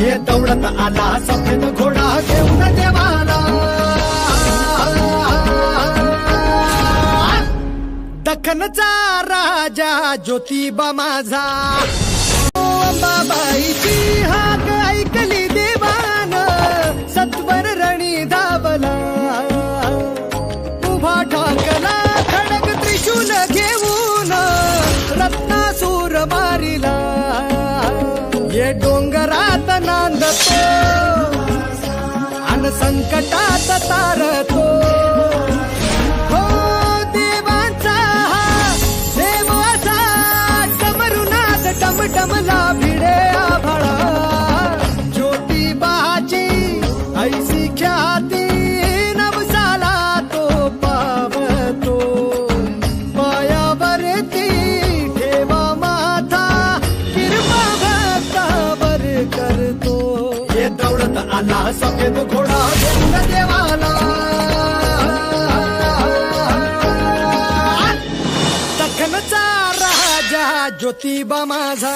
ये दौडत आला सफेद घोडा घेऊन देवाला, दख्खनचा राजा ज्योतिबा माझा, अंबाबाईची हाक ऐकली देवान, सत्वर रणी धावला, उभा ठाकला खडक त्रिशूल घेऊन, रत्नासूर मारिला, ये डोंगरात नांदतो अन संकटात तारतो, हो देवांचा देव असा डमरुनाद टमटमला भिडे आभाळा, ज्योतिबाची ऐसी ख्याती नवसाला तो पावतो, पायावरती ठेवा माथा किरपा भक्तावर करतो, ये दौडत आला सफेद घोडा घेऊन देवाला, दख्खनचा राजा ज्योतिबा माझा.